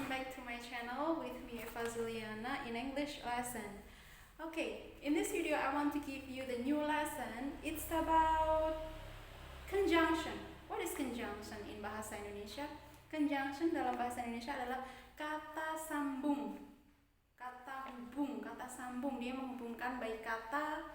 back to my channel with me Eva Zuliana in English lesson. Okay, in this video I want to give you the new lesson. It's about conjunction. What is conjunction in bahasa Indonesia? Conjunction dalam bahasa Indonesia adalah kata sambung, kata hubung, kata sambung. Dia menghubungkan baik kata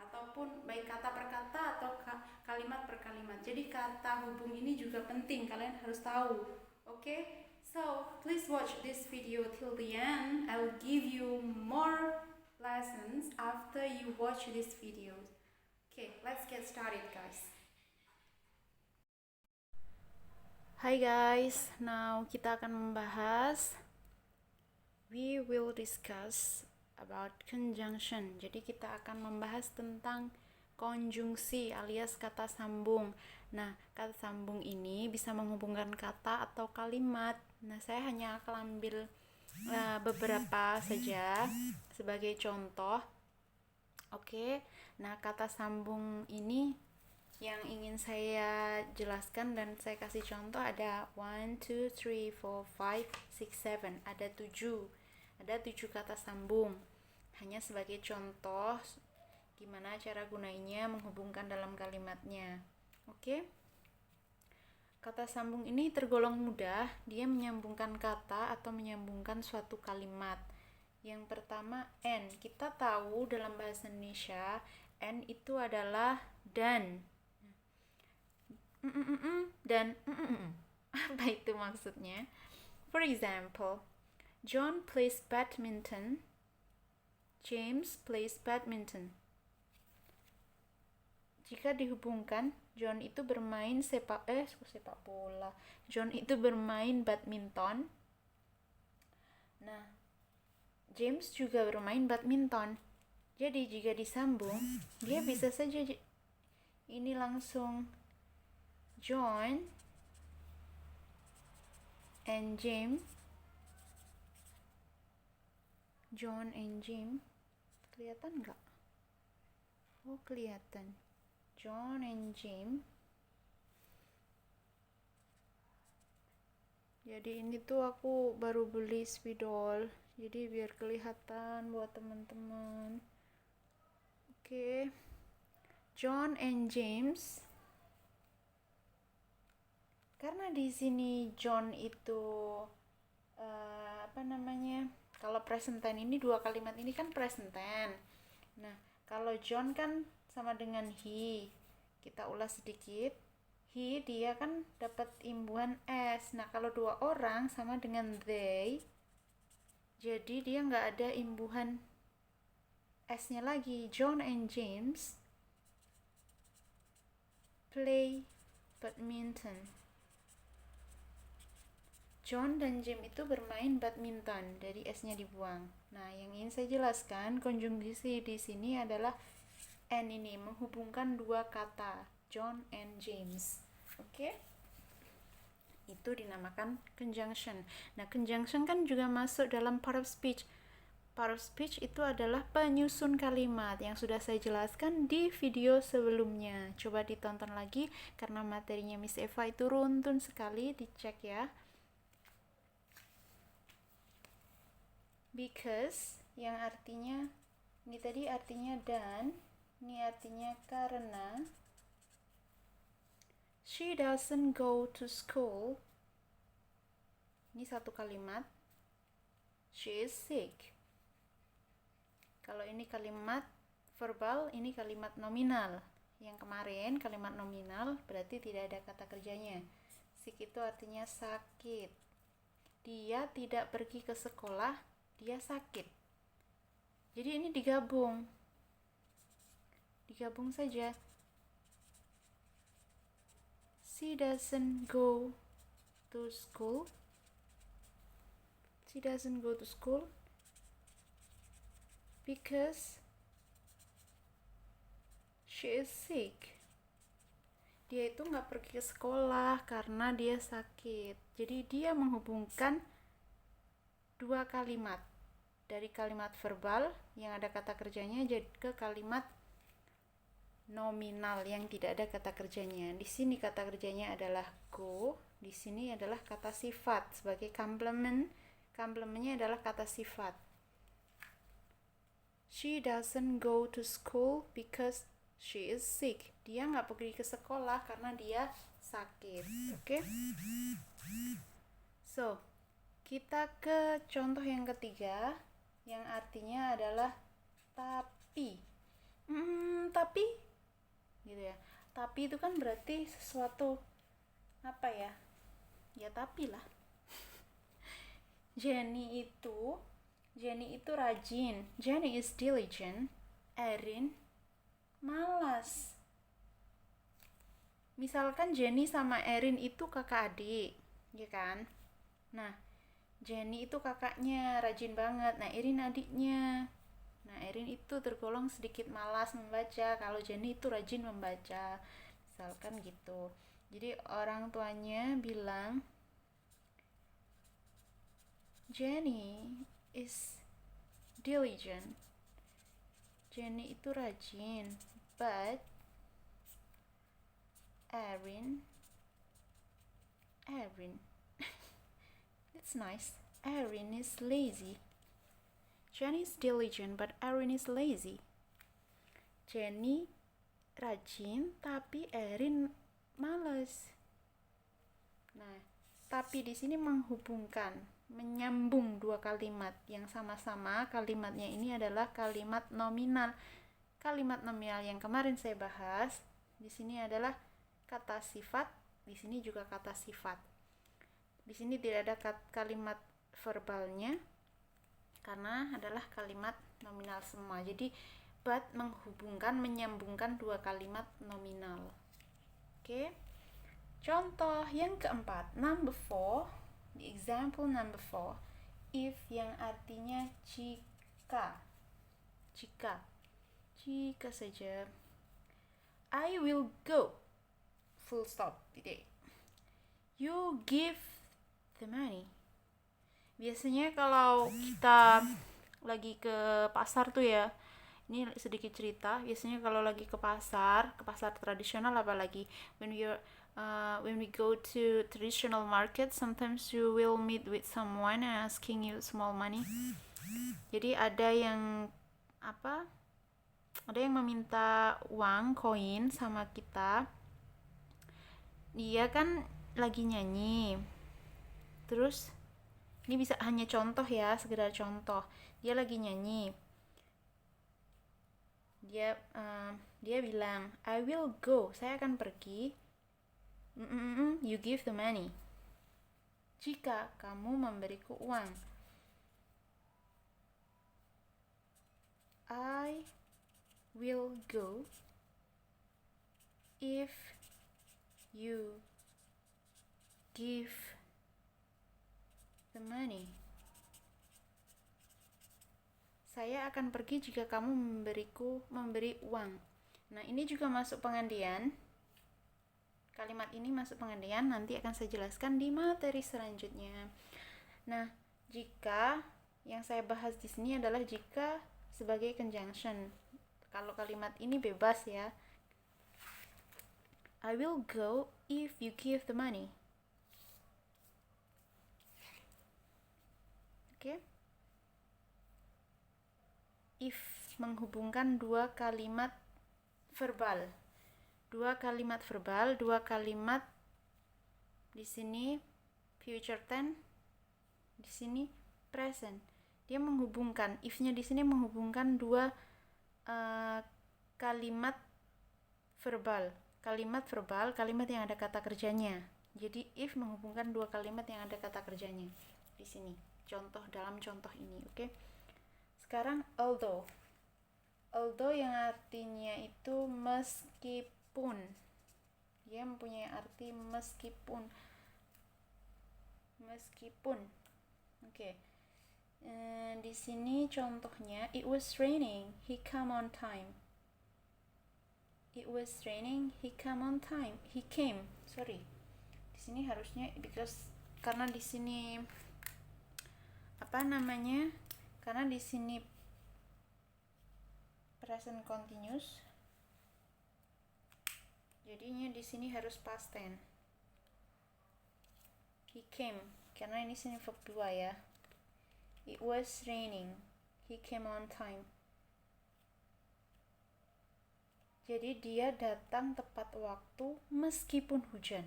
ataupun baik kata per kata atau kalimat per kalimat. Jadi kata hubung ini juga penting, kalian harus tahu. Okay, so please watch this video till the end. I will give you more lessons after you watch this video. Okay, let's get started, guys. Hi guys, now kita akan membahas, we will discuss about conjunction. Jadi kita akan membahas tentang konjungsi alias kata sambung. Nah, kata sambung ini bisa menghubungkan kata atau kalimat. Nah, saya hanya akan ambil beberapa saja sebagai contoh. Oke. Nah, kata sambung ini yang ingin saya jelaskan dan saya kasih contoh ada 1, 2, 3, 4, 5, 6, 7. Ada 7 kata sambung. Hanya sebagai contoh gimana cara gunainya menghubungkan dalam kalimatnya. Oke. Kata sambung ini tergolong mudah, dia menyambungkan kata atau menyambungkan suatu kalimat. Yang pertama N. Kita tahu dalam bahasa Indonesia N itu adalah dan. Dan apa itu maksudnya? For example, John plays badminton. James plays badminton. Jika dihubungkan, John itu bermain sepak bola. John itu bermain badminton. Nah, James juga bermain badminton. Jadi jika disambung, dia bisa saja ini langsung John and James. Kelihatan nggak? Oh, kelihatan. John and James. Jadi ini tuh aku baru beli spidol, jadi biar kelihatan buat teman-teman. Oke. John and James. Karena di sini John itu kalau present tense ini dua kalimat ini kan present tense. Nah, kalau John kan sama dengan he. Kita ulas sedikit. He, dia kan dapat imbuhan s. Nah, kalau dua orang sama dengan they. Jadi dia nggak ada imbuhan s-nya lagi. John and James play badminton. John dan James itu bermain badminton. Dari s-nya dibuang. Nah, yang ingin saya jelaskan, konjungsi di sini adalah and ini menghubungkan dua kata, John and James. Oke? Itu dinamakan conjunction. Nah, conjunction kan juga masuk dalam part of speech. Part of speech itu adalah penyusun kalimat yang sudah saya jelaskan di video sebelumnya. Coba ditonton lagi karena materinya Miss Eva itu runtun sekali, dicek ya. Because yang artinya ini tadi artinya dan, ini artinya karena. She doesn't go to school. Ini satu kalimat. She is sick. Kalau ini kalimat verbal, ini kalimat nominal. Yang kemarin kalimat nominal berarti tidak ada kata kerjanya. Sick itu artinya sakit. Dia tidak pergi ke sekolah, dia sakit. Jadi ini digabung saja. She doesn't go to school. She doesn't go to school because she is sick. Dia itu nggak pergi ke sekolah karena dia sakit. Jadi dia menghubungkan dua kalimat. Dari kalimat verbal yang ada kata kerjanya jadi ke kalimat nominal yang tidak ada kata kerjanya. Di sini kata kerjanya adalah go, di sini adalah kata sifat sebagai complement Komplemennya adalah kata sifat. She doesn't go to school because she is sick. Dia nggak pergi ke sekolah karena dia sakit. Oke? So, kita ke contoh yang ketiga, yang artinya adalah tapi. Tapi, gitu ya. Tapi itu kan berarti sesuatu apa ya? Ya tapi lah. Jenny itu rajin. Jenny is diligent. Erin malas. Misalkan Jenny sama Erin itu kakak adik, ya kan? Nah, Jenny itu kakaknya, rajin banget. Nah, Erin adiknya. Nah, Erin itu tergolong sedikit malas membaca, kalau Jenny itu rajin membaca. Misalkan gitu. Jadi orang tuanya bilang, Jenny is diligent. Jenny itu rajin, but Erin, it's nice. Erin is lazy. Jenny is diligent, but Erin is lazy. Jenny rajin, tapi Erin males. Nah, tapi di sini menghubungkan, menyambung dua kalimat yang sama-sama. Kalimatnya ini adalah kalimat nominal. Kalimat nominal yang kemarin saya bahas, di sini adalah kata sifat, di sini juga kata sifat. Di sini tidak ada kalimat verbalnya karena adalah kalimat nominal semua. Jadi but menghubungkan, menyambungkan dua kalimat nominal. Oke. Contoh yang keempat, number 4, the example number 4, if yang artinya jika saja. I will go, full stop, titik. You give the money. Biasanya kalau kita lagi ke pasar tuh ya, ini sedikit cerita, biasanya kalau lagi ke pasar tradisional, apalagi when we go to traditional market, sometimes you will meet with someone asking you small money. Jadi ada yang meminta uang, koin sama kita. Dia kan lagi nyanyi. Terus ini bisa hanya contoh ya, sekedar contoh. Dia lagi nyanyi. Dia bilang, I will go, saya akan pergi. You give the money, jika kamu memberiku uang. I will go if you give the money. Saya akan pergi jika kamu memberi uang. Nah, ini juga masuk pengandian. Kalimat ini masuk pengandian, nanti akan saya jelaskan di materi selanjutnya. Nah, jika yang saya bahas di sini adalah jika sebagai conjunction. Kalau kalimat ini bebas ya. I will go if you give the money. Oke? If menghubungkan dua kalimat verbal, dua kalimat di sini future tense, di sini present. Dia menghubungkan, if-nya di sini menghubungkan dua kalimat verbal, kalimat yang ada kata kerjanya. Jadi if menghubungkan dua kalimat yang ada kata kerjanya di sini. Dalam contoh ini, oke? Sekarang although yang artinya itu meskipun. Dia mempunyai arti meskipun. Oke. Di sini contohnya, it was raining, he came on time. Di sini harusnya karena di sini karena di sini present continuous, jadinya di sini harus past tense. He came, karena ini sini verb 2 ya. It was raining. He came on time. Jadi dia datang tepat waktu meskipun hujan.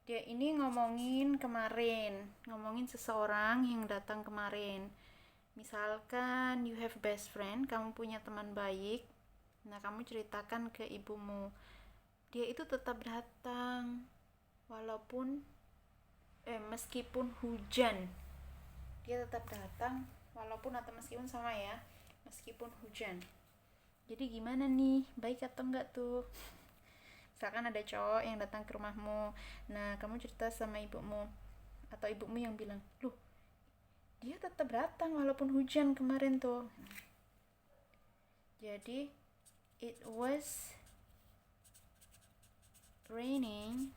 Dia ini ngomongin kemarin, ngomongin seseorang yang datang kemarin. Misalkan you have best friend, kamu punya teman baik. Nah, kamu ceritakan ke ibumu. Dia itu tetap datang walaupun meskipun hujan. Dia tetap datang walaupun atau meskipun sama ya, meskipun hujan. Jadi gimana nih, baik atau enggak tuh? Misalkan ada cowok yang datang ke rumahmu, nah kamu cerita sama ibumu, atau ibumu yang bilang, loh dia tetap datang walaupun hujan kemarin tuh. Jadi it was raining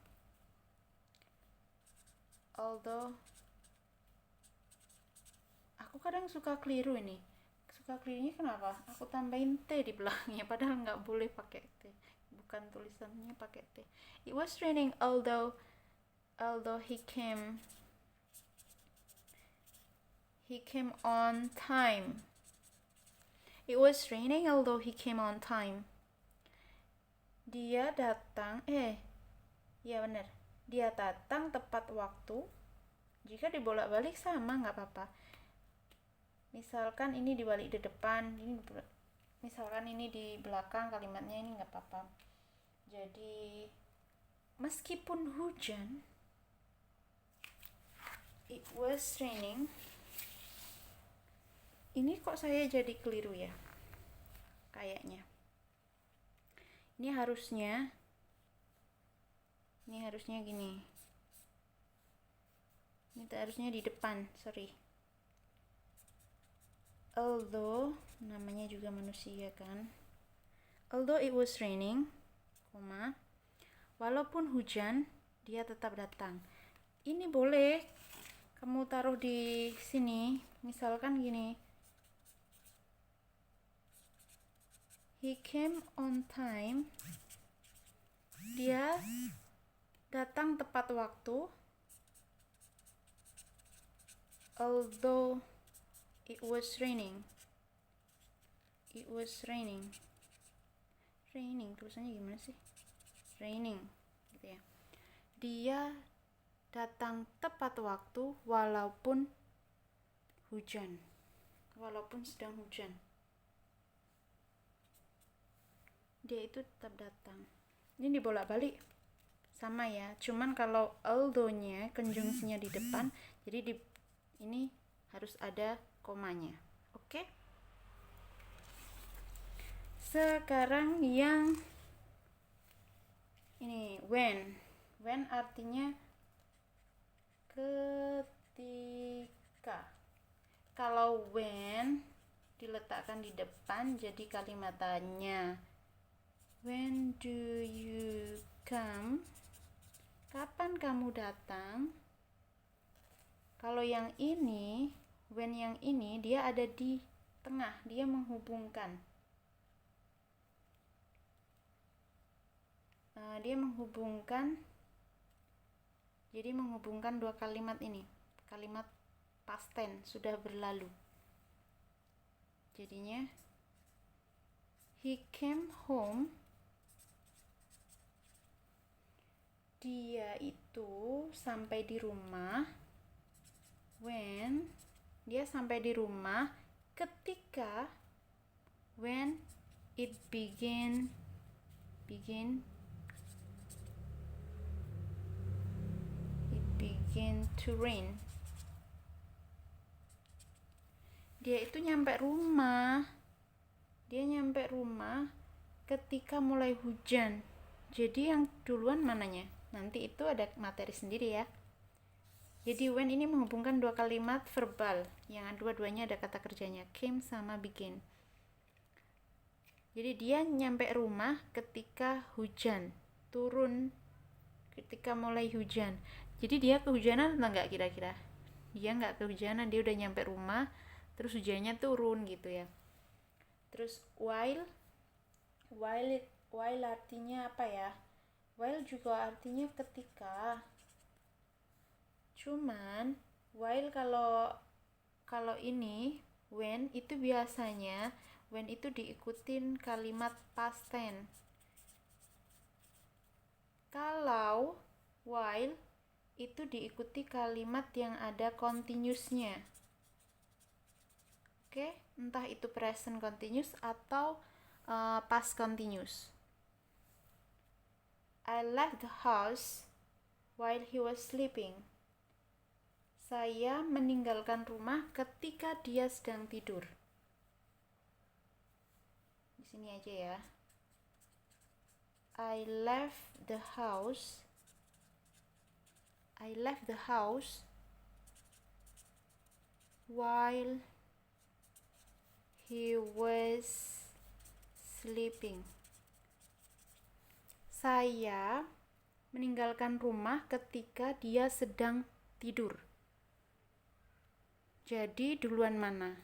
although, aku kadang suka keliru ini. Suka kelirunya kenapa? Aku tambahin T di belakangnya, padahal nggak boleh pakai T. Bukan tulisannya pakai T. It was raining although he came on time. It was raining although he came on time. Dia datang, ya benar. Dia datang tepat waktu. Jika dibolak-balik sama nggak apa-apa. Misalkan ini dibalik di depan, misalkan ini di belakang kalimatnya, ini nggak apa-apa. Jadi meskipun hujan, it was raining. Ini kok saya jadi keliru ya? Kayaknya. Ini harusnya gini. Ini harusnya di depan, sorry. Although, namanya juga manusia kan. Although it was raining, walaupun hujan, dia tetap datang. Ini boleh kamu taruh di sini, misalkan gini. He came on time. Dia datang tepat waktu. Although it was raining. It was raining. Raining tulisannya gimana sih? Raining gitu ya. Dia datang tepat waktu walaupun hujan. Walaupun sedang hujan. Dia itu tetap datang. Ini dibolak-balik sama ya. Cuman kalau although-nya konjungsinya di depan, jadi ini harus ada komanya. Oke? Sekarang yang ini when. When artinya ketika. Kalau when diletakkan di depan jadi kalimat tanya. When do you come? Kapan kamu datang? Kalau yang ini, when yang ini dia ada di tengah, dia menghubungkan. Jadi menghubungkan dua kalimat ini. Kalimat past tense, sudah berlalu. Jadinya he came home. Dia itu sampai di rumah. When dia sampai di rumah ketika when it began to rain. Dia itu nyampe rumah ketika mulai hujan. Jadi yang duluan mananya? Nanti itu ada materi sendiri ya. Jadi when ini menghubungkan dua kalimat verbal yang dua-duanya ada kata kerjanya, came sama begin. Jadi dia nyampe rumah ketika hujan, turun ketika mulai hujan. Jadi dia kehujanan atau enggak kira-kira? Dia enggak kehujanan, dia udah nyampe rumah terus hujannya turun gitu ya. Terus while artinya apa ya? While juga artinya ketika. Cuman while kalau Kalau ini when itu biasanya when itu diikutin kalimat past tense. Kalau while itu diikuti kalimat yang ada continuous-nya. Oke, entah itu present continuous atau past continuous. I left the house while he was sleeping. Saya meninggalkan rumah ketika dia sedang tidur. Di sini aja ya. I left the house while he was sleeping. Saya meninggalkan rumah ketika dia sedang tidur. Jadi duluan mana?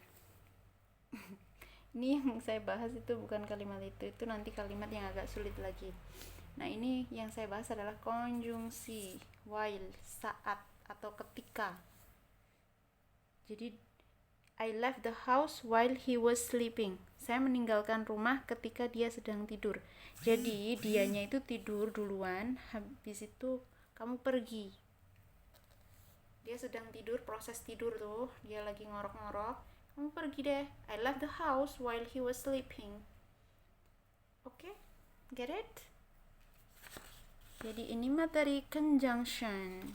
Ini yang saya bahas itu bukan kalimat itu nanti kalimat yang agak sulit lagi. Nah, ini yang saya bahas adalah konjungsi while, saat atau ketika. Jadi I left the house while he was sleeping. Saya meninggalkan rumah ketika dia sedang tidur. Jadi dianya itu tidur duluan, habis itu kamu pergi. Dia sedang tidur, proses tidur tuh, dia lagi ngorok-ngorok, kamu pergi deh. I left the house while he was sleeping. Oke, get it? Jadi ini materi conjunction.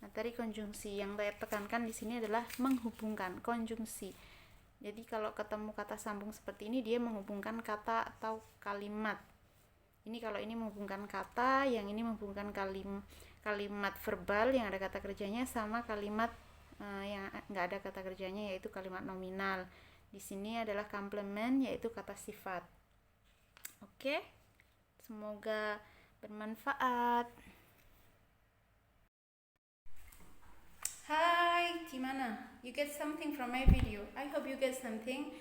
Materi konjungsi yang saya tekankan di sini adalah menghubungkan, konjungsi. Jadi kalau ketemu kata sambung seperti ini, dia menghubungkan kata atau kalimat. Ini kalau ini menghubungkan kata, yang ini menghubungkan kalimat verbal yang ada kata kerjanya sama kalimat yang nggak ada kata kerjanya, yaitu kalimat nominal. Di sini adalah komplement, yaitu kata sifat. Oke, semoga bermanfaat. Hai, gimana? You get something from my video? I hope you get something.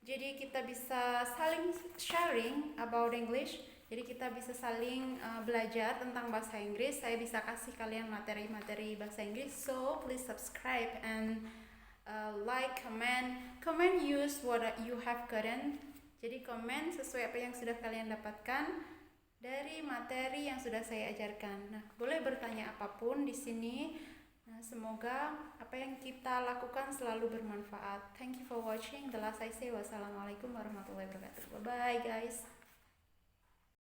Jadi kita bisa saling sharing about English. Jadi kita bisa saling belajar tentang bahasa Inggris. Saya bisa kasih kalian materi-materi bahasa Inggris. So please subscribe and like, comment, use what you have gotten. Jadi komen sesuai apa yang sudah kalian dapatkan dari materi yang sudah saya ajarkan. Nah, boleh bertanya apapun di sini. Nah, semoga apa yang kita lakukan selalu bermanfaat. Thank you for watching. The last I say, wassalamualaikum warahmatullahi wabarakatuh. Bye bye guys.